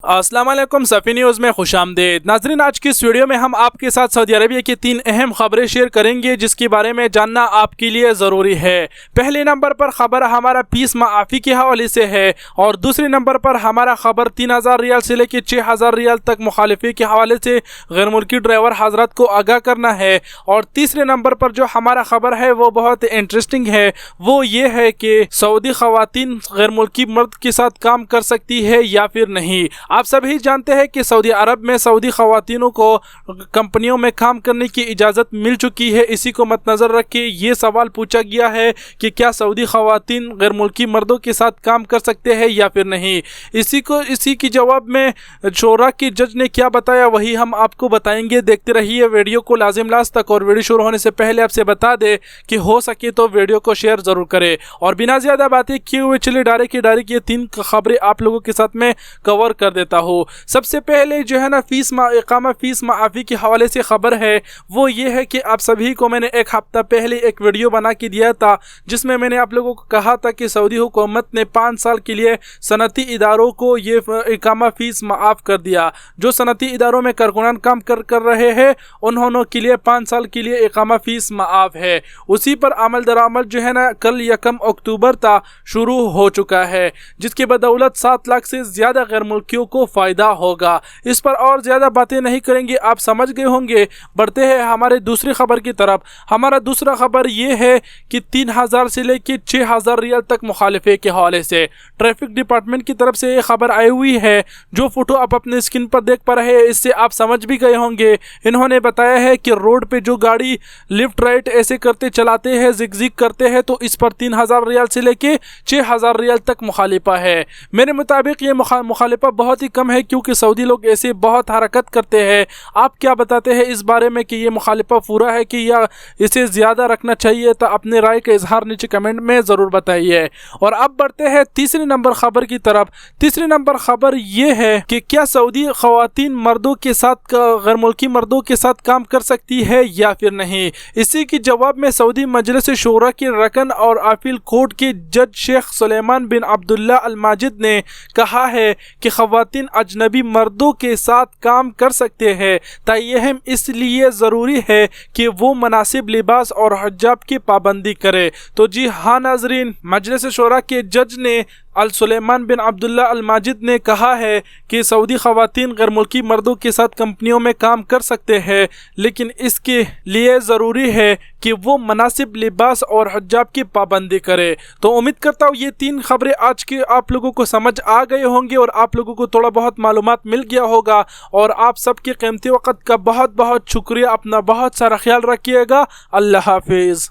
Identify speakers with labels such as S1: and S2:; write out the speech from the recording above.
S1: अस्सलाम वालेकुम सफ़ी न्यूज़ में खुश आमदीद। नाज़रीन, आज की इस वीडियो में हम आपके साथ सऊदी अरबिया की 3 अहम खबरें शेयर करेंगे जिसके बारे में जानना आपके लिए ज़रूरी है। पहले नंबर पर ख़बर हमारा पीस माफ़ी के हवाले से है और दूसरे नंबर पर हमारा ख़बर 3000 रियाल से लेकर 6000 रियाल तक मुखालिफी के हवाले से गैर मुल्की ड्राइवर हजरत को आगाह करना है। और तीसरे नंबर पर जो हमारा ख़बर है वो बहुत इंटरेस्टिंग है, वो ये है कि सऊदी ख़वातीन गैर मुल्की मर्द के साथ काम कर सकती है या फिर नहीं। आप सभी जानते हैं कि सऊदी अरब में सऊदी ख़वातीनों को कंपनियों में काम करने की इजाज़त मिल चुकी है। इसी को मद्देनज़र रख के ये सवाल पूछा गया है कि क्या सऊदी ख़वातीन गैर मुल्की मर्दों के साथ काम कर सकते हैं या फिर नहीं। इसी के जवाब में शोरा के जज ने क्या बताया वही हम आपको बताएंगे। देखते रहिए वीडियो को लाजिम लास्ट तक। और वीडियो शुरू होने से पहले आपसे बता दे कि हो सके तो वीडियो को शेयर ज़रूर करें। और बिना ज़्यादा बातें किए हुए चलिए डायरेक्ट ये 3 खबरें आप लोगों के साथ में कवर कर देता हूँ। सबसे पहले जो है ना इकामा फीस माफ़ी के हवाले से ख़बर है, वो ये है कि आप सभी को मैंने एक हफ़्ता पहले एक वीडियो बना के दिया था जिसमें मैंने आप लोगों को कहा था कि सऊदी हुकूमत ने 5 साल के लिए सनती इदारों को ये इकामा फ़ीस माफ़ कर दिया। जो सनती इदारों में कारकुनान काम कर रहे हैं उन्होंने के लिए 5 साल के लिए इकामा फ़ीस माफ़ है। उसी पर अमल दरामद जो है ना कल 1 अक्टूबर तक शुरू हो चुका है, जिसकी बदौलत 7 लाख से ज़्यादा गैर मुल्कियों को फ़ायदा होगा। इस पर और ज़्यादा बातें नहीं करेंगे, आप समझ गए होंगे। बढ़ते हैं हमारे दूसरी खबर की तरफ। हमारा दूसरा खबर ये है कि 3000 से लेकर 6000 रियाल तक मुखालिफे के हवाले से ट्रैफिक डिपार्टमेंट की तरफ से ये खबर आई हुई है। जो फ़ोटो आप अपने स्क्रीन पर देख पा रहे हैं इससे आप समझ भी गए होंगे। इन्होंने बताया है कि रोड पे जो गाड़ी लेफ्ट राइट ऐसे करते चलाते हैं, जिग करते हैं, तो इस पर 3000 रियाल से लेकर 6000 रियाल तक मुखालिफा है। मेरे मुताबिक ये मुखालिफा बहुत ही कम है क्योंकि सऊदी लोग ऐसे बहुत हरकत करते हैं। आप क्या बताते हैं इस बारे में कि ये मुखालिफा पूरा है कि या इसे ज़्यादा रखना चाहिए? तो अपने राय का इजहार नीचे कमेंट में ज़रूर बताइए। और अब बढ़ते हैं तीसरी नंबर खबर की तरफ। तीसरी नंबर खबर ये है कि क्या सऊदी ख़वातीन मर्दों के साथ गैर मुल्की मर्दों के साथ काम कर सकती है या फिर नहीं। इसी के जवाब में सऊदी मजलिस शूरा के रकन और अपील कोर्ट के जज शेख सुलेमान बिन अब्दुल्ला अल माजिद ने कहा है कि ख़वातीन अजनबी मर्दों के साथ काम कर सकते हैं। तायहम इसलिए ज़रूरी है कि वो मुनासिब लिबास और हिजाब की पाबंदी करे। तो जी हाँ नाजरीन, मजलिस शूरा के जज ने अल सुलेमान बिन अब्दुल्ला अल माजिद ने कहा है कि सऊदी ख़वातीन गैर मुल्की मर्दों के साथ कंपनियों में काम कर सकते हैं, लेकिन इसके लिए ज़रूरी है कि वो मुनासिब लिबास और हिजाब की पाबंदी करे। तो उम्मीद करता हूँ ये 3 खबरें आज के आप लोगों को समझ आ गए होंगे और आप लोगों को थोड़ा बहुत मालूमात मिल गया होगा। और आप सबके कीमती वक़्त का बहुत बहुत शुक्रिया। अपना बहुत सारा ख्याल रखिएगा। अल्लाह हाफिज़।